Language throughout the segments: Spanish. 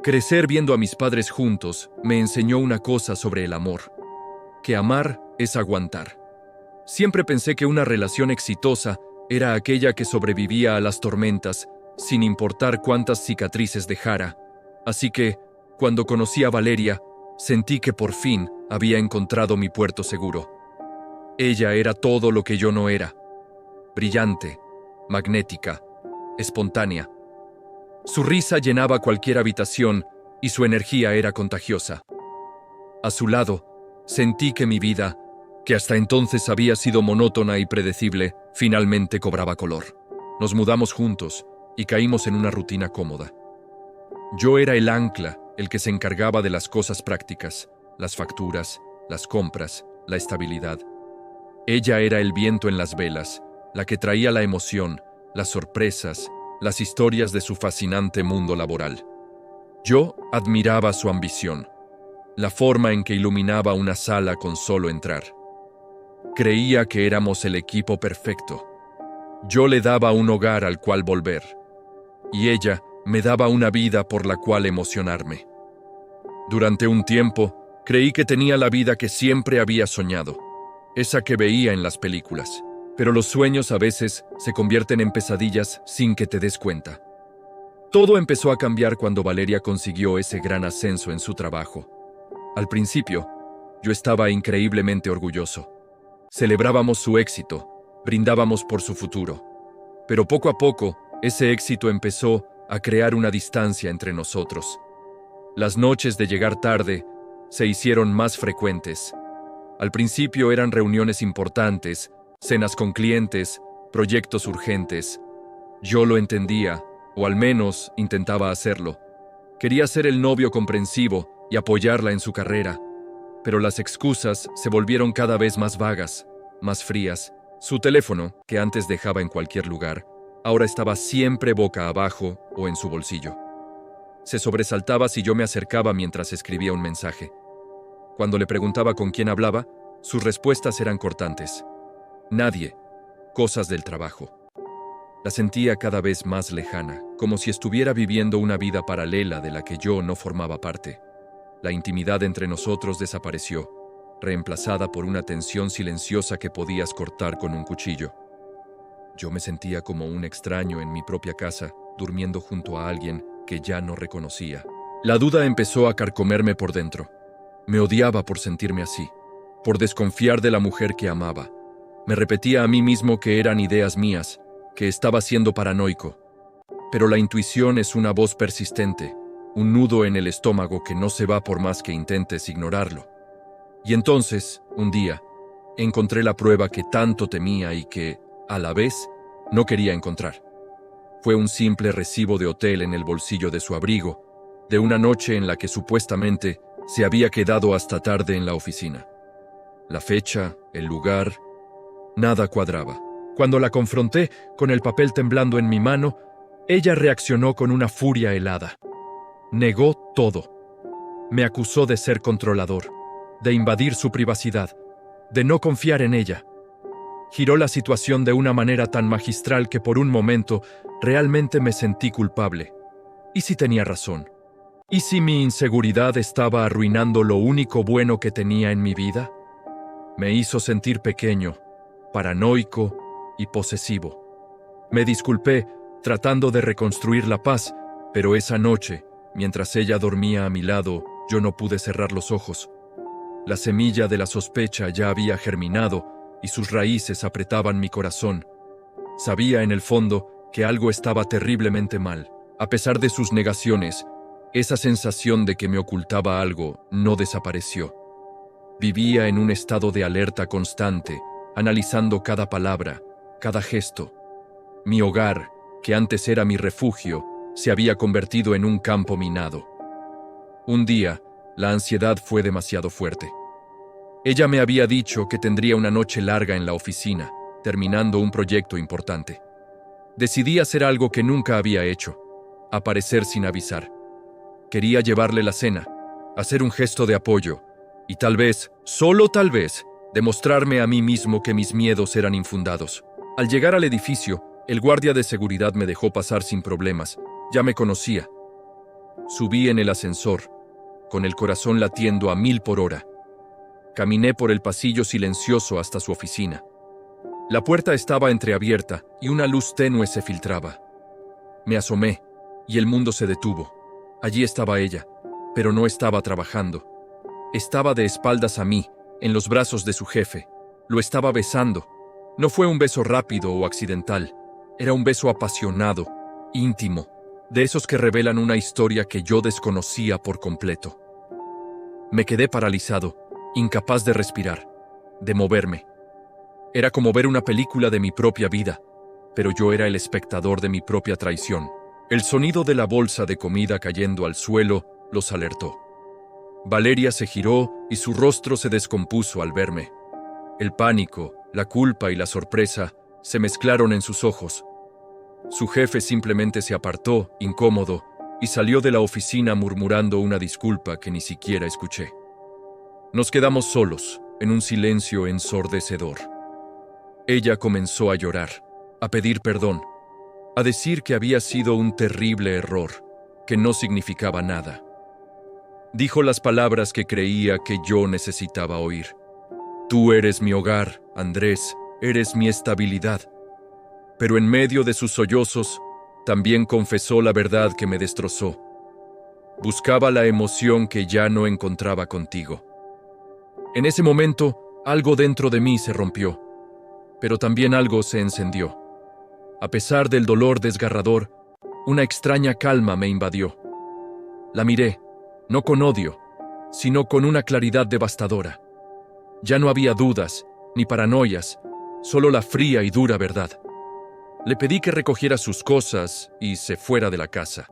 Crecer viendo a mis padres juntos me enseñó una cosa sobre el amor, que amar es aguantar. Siempre pensé que una relación exitosa era aquella que sobrevivía a las tormentas, sin importar cuántas cicatrices dejara. Así que, cuando conocí a Valeria, sentí que por fin había encontrado mi puerto seguro. Ella era todo lo que yo no era: brillante, magnética, espontánea. Su risa llenaba cualquier habitación y su energía era contagiosa. A su lado, sentí que mi vida, que hasta entonces había sido monótona y predecible, finalmente cobraba color. Nos mudamos juntos y caímos en una rutina cómoda. Yo era el ancla, el que se encargaba de las cosas prácticas, las facturas, las compras, la estabilidad. Ella era el viento en las velas, la que traía la emoción, las sorpresas, las historias de su fascinante mundo laboral. Yo admiraba su ambición, la forma en que iluminaba una sala con solo entrar. Creía que éramos el equipo perfecto. Yo le daba un hogar al cual volver, y ella me daba una vida por la cual emocionarme. Durante un tiempo, creí que tenía la vida que siempre había soñado, esa que veía en las películas. Pero los sueños a veces se convierten en pesadillas sin que te des cuenta. Todo empezó a cambiar cuando Valeria consiguió ese gran ascenso en su trabajo. Al principio, yo estaba increíblemente orgulloso. Celebrábamos su éxito, brindábamos por su futuro. Pero poco a poco, ese éxito empezó a crear una distancia entre nosotros. Las noches de llegar tarde se hicieron más frecuentes. Al principio eran reuniones importantes, cenas con clientes, proyectos urgentes. Yo lo entendía, o al menos intentaba hacerlo. Quería ser el novio comprensivo y apoyarla en su carrera, pero las excusas se volvieron cada vez más vagas, más frías. Su teléfono, que antes dejaba en cualquier lugar, ahora estaba siempre boca abajo o en su bolsillo. Se sobresaltaba si yo me acercaba mientras escribía un mensaje. Cuando le preguntaba con quién hablaba, sus respuestas eran cortantes. Nadie. Cosas del trabajo. La sentía cada vez más lejana, como si estuviera viviendo una vida paralela de la que yo no formaba parte. La intimidad entre nosotros desapareció, reemplazada por una tensión silenciosa que podías cortar con un cuchillo. Yo me sentía como un extraño en mi propia casa, durmiendo junto a alguien que ya no reconocía. La duda empezó a carcomerme por dentro. Me odiaba por sentirme así, por desconfiar de la mujer que amaba. Me repetía a mí mismo que eran ideas mías, que estaba siendo paranoico. Pero la intuición es una voz persistente, un nudo en el estómago que no se va por más que intentes ignorarlo. Y entonces, un día, encontré la prueba que tanto temía y que, a la vez, no quería encontrar. Fue un simple recibo de hotel en el bolsillo de su abrigo, de una noche en la que supuestamente se había quedado hasta tarde en la oficina. La fecha, el lugar, nada cuadraba. Cuando la confronté, con el papel temblando en mi mano, ella reaccionó con una furia helada. Negó todo. Me acusó de ser controlador, de invadir su privacidad, de no confiar en ella. Giró la situación de una manera tan magistral que por un momento realmente me sentí culpable. ¿Y si tenía razón? ¿Y si mi inseguridad estaba arruinando lo único bueno que tenía en mi vida? Me hizo sentir pequeño, paranoico y posesivo. Me disculpé, tratando de reconstruir la paz, pero esa noche, mientras ella dormía a mi lado, yo no pude cerrar los ojos. La semilla de la sospecha ya había germinado y sus raíces apretaban mi corazón. Sabía en el fondo que algo estaba terriblemente mal. A pesar de sus negaciones, esa sensación de que me ocultaba algo no desapareció. Vivía en un estado de alerta constante, analizando cada palabra, cada gesto. Mi hogar, que antes era mi refugio, se había convertido en un campo minado. Un día, la ansiedad fue demasiado fuerte. Ella me había dicho que tendría una noche larga en la oficina, terminando un proyecto importante. Decidí hacer algo que nunca había hecho: aparecer sin avisar. Quería llevarle la cena, hacer un gesto de apoyo, y tal vez, solo tal vez, demostrarme a mí mismo que mis miedos eran infundados. Al llegar al edificio, el guardia de seguridad me dejó pasar sin problemas. Ya me conocía. Subí en el ascensor, con el corazón latiendo a 1000 por hora. Caminé por el pasillo silencioso hasta su oficina. La puerta estaba entreabierta y una luz tenue se filtraba. Me asomé, y el mundo se detuvo. Allí estaba ella, pero no estaba trabajando. Estaba de espaldas a mí, en los brazos de su jefe. Lo estaba besando. No fue un beso rápido o accidental. Era un beso apasionado, íntimo, de esos que revelan una historia que yo desconocía por completo. Me quedé paralizado, incapaz de respirar, de moverme. Era como ver una película de mi propia vida, pero yo era el espectador de mi propia traición. El sonido de la bolsa de comida cayendo al suelo los alertó. Valeria se giró y su rostro se descompuso al verme. El pánico, la culpa y la sorpresa se mezclaron en sus ojos. Su jefe simplemente se apartó, incómodo, y salió de la oficina murmurando una disculpa que ni siquiera escuché. Nos quedamos solos, en un silencio ensordecedor. Ella comenzó a llorar, a pedir perdón, a decir que había sido un terrible error, que no significaba nada. Dijo las palabras que creía que yo necesitaba oír. Tú eres mi hogar, Andrés, eres mi estabilidad. Pero en medio de sus sollozos, también confesó la verdad que me destrozó. Buscaba la emoción que ya no encontraba contigo. En ese momento, algo dentro de mí se rompió, pero también algo se encendió. A pesar del dolor desgarrador, una extraña calma me invadió. La miré, no con odio, sino con una claridad devastadora. Ya no había dudas, ni paranoias, solo la fría y dura verdad. Le pedí que recogiera sus cosas y se fuera de la casa.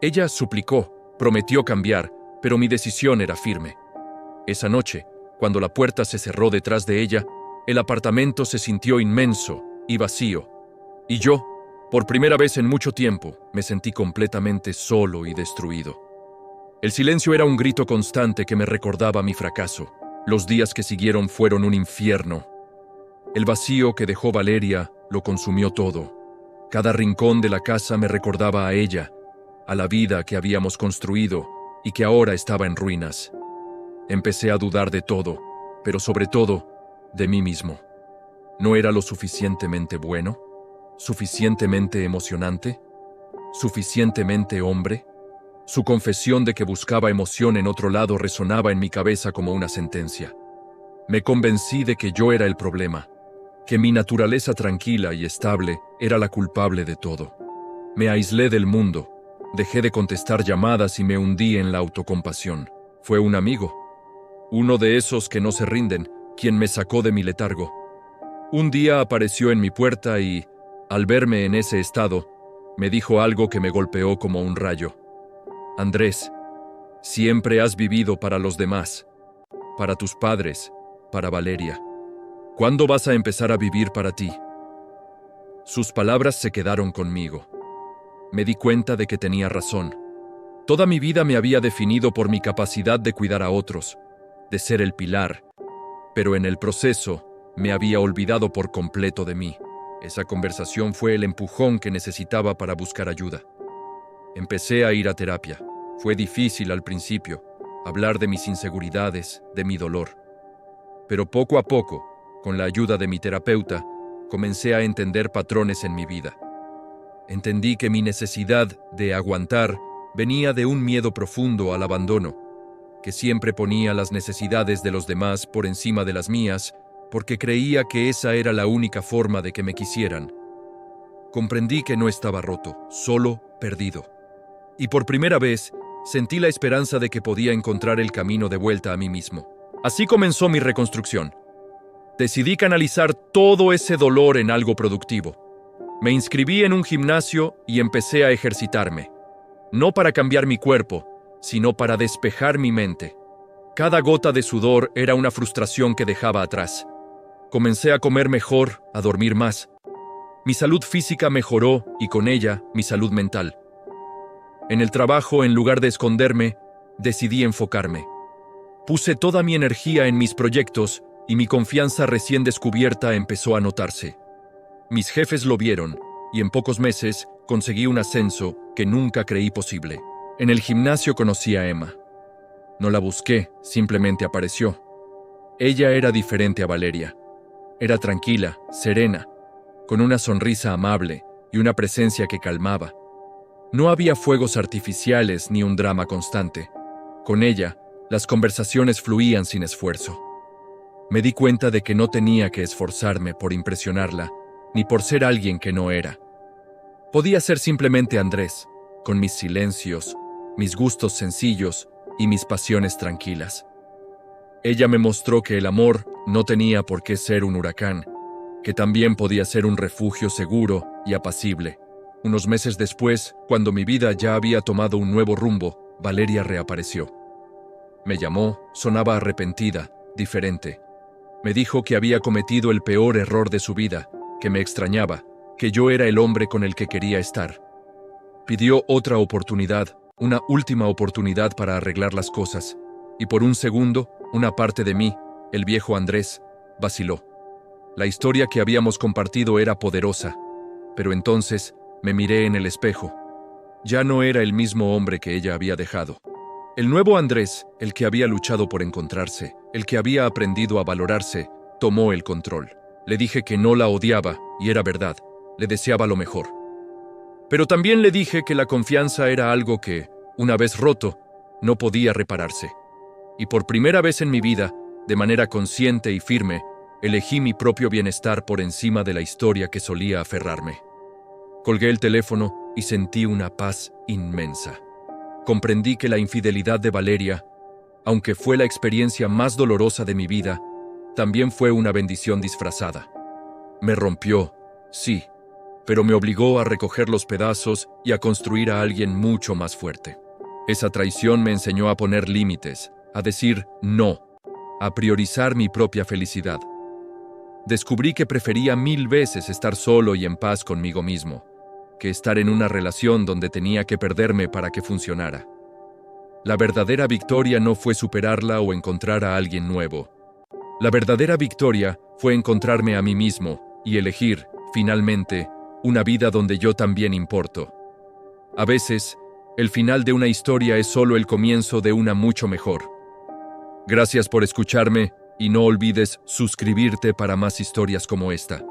Ella suplicó, prometió cambiar, pero mi decisión era firme. Esa noche, cuando la puerta se cerró detrás de ella, el apartamento se sintió inmenso y vacío, y yo, por primera vez en mucho tiempo, me sentí completamente solo y destruido. El silencio era un grito constante que me recordaba mi fracaso. Los días que siguieron fueron un infierno. El vacío que dejó Valeria lo consumió todo. Cada rincón de la casa me recordaba a ella, a la vida que habíamos construido y que ahora estaba en ruinas. Empecé a dudar de todo, pero sobre todo, de mí mismo. ¿No era lo suficientemente bueno? ¿Suficientemente emocionante? ¿Suficientemente hombre? Su confesión de que buscaba emoción en otro lado resonaba en mi cabeza como una sentencia. Me convencí de que yo era el problema, que mi naturaleza tranquila y estable era la culpable de todo. Me aislé del mundo, dejé de contestar llamadas y me hundí en la autocompasión. Fue un amigo, uno de esos que no se rinden, quien me sacó de mi letargo. Un día apareció en mi puerta y, al verme en ese estado, me dijo algo que me golpeó como un rayo. Andrés, siempre has vivido para los demás, para tus padres, para Valeria. ¿Cuándo vas a empezar a vivir para ti? Sus palabras se quedaron conmigo. Me di cuenta de que tenía razón. Toda mi vida me había definido por mi capacidad de cuidar a otros, de ser el pilar, pero en el proceso me había olvidado por completo de mí. Esa conversación fue el empujón que necesitaba para buscar ayuda. Empecé a ir a terapia. Fue difícil al principio, hablar de mis inseguridades, de mi dolor. Pero poco a poco, con la ayuda de mi terapeuta, comencé a entender patrones en mi vida. Entendí que mi necesidad de aguantar venía de un miedo profundo al abandono, que siempre ponía las necesidades de los demás por encima de las mías, porque creía que esa era la única forma de que me quisieran. Comprendí que no estaba roto, solo perdido. Y por primera vez, sentí la esperanza de que podía encontrar el camino de vuelta a mí mismo. Así comenzó mi reconstrucción. Decidí canalizar todo ese dolor en algo productivo. Me inscribí en un gimnasio y empecé a ejercitarme. No para cambiar mi cuerpo, sino para despejar mi mente. Cada gota de sudor era una frustración que dejaba atrás. Comencé a comer mejor, a dormir más. Mi salud física mejoró y con ella mi salud mental. En el trabajo, en lugar de esconderme, decidí enfocarme. Puse toda mi energía en mis proyectos y mi confianza recién descubierta empezó a notarse. Mis jefes lo vieron y en pocos meses conseguí un ascenso que nunca creí posible. En el gimnasio conocí a Emma. No la busqué, simplemente apareció. Ella era diferente a Valeria. Era tranquila, serena, con una sonrisa amable y una presencia que calmaba. No había fuegos artificiales ni un drama constante. Con ella, las conversaciones fluían sin esfuerzo. Me di cuenta de que no tenía que esforzarme por impresionarla, ni por ser alguien que no era. Podía ser simplemente Andrés, con mis silencios, mis gustos sencillos y mis pasiones tranquilas. Ella me mostró que el amor no tenía por qué ser un huracán, que también podía ser un refugio seguro y apacible. Unos meses después, cuando mi vida ya había tomado un nuevo rumbo, Valeria reapareció. Me llamó, sonaba arrepentida, diferente. Me dijo que había cometido el peor error de su vida, que me extrañaba, que yo era el hombre con el que quería estar. Pidió otra oportunidad, una última oportunidad para arreglar las cosas, y por un segundo, una parte de mí, el viejo Andrés, vaciló. La historia que habíamos compartido era poderosa, pero entonces me miré en el espejo. Ya no era el mismo hombre que ella había dejado. El nuevo Andrés, el que había luchado por encontrarse, el que había aprendido a valorarse, tomó el control. Le dije que no la odiaba, y era verdad, le deseaba lo mejor. Pero también le dije que la confianza era algo que, una vez roto, no podía repararse. Y por primera vez en mi vida, de manera consciente y firme, elegí mi propio bienestar por encima de la historia que solía aferrarme. Colgué el teléfono y sentí una paz inmensa. Comprendí que la infidelidad de Valeria, aunque fue la experiencia más dolorosa de mi vida, también fue una bendición disfrazada. Me rompió, sí, pero me obligó a recoger los pedazos y a construir a alguien mucho más fuerte. Esa traición me enseñó a poner límites, a decir no, a priorizar mi propia felicidad. Descubrí que prefería 1000 veces estar solo y en paz conmigo mismo, que estar en una relación donde tenía que perderme para que funcionara. La verdadera victoria no fue superarla o encontrar a alguien nuevo. La verdadera victoria fue encontrarme a mí mismo y elegir, finalmente, una vida donde yo también importo. A veces, el final de una historia es solo el comienzo de una mucho mejor. Gracias por escucharme y no olvides suscribirte para más historias como esta.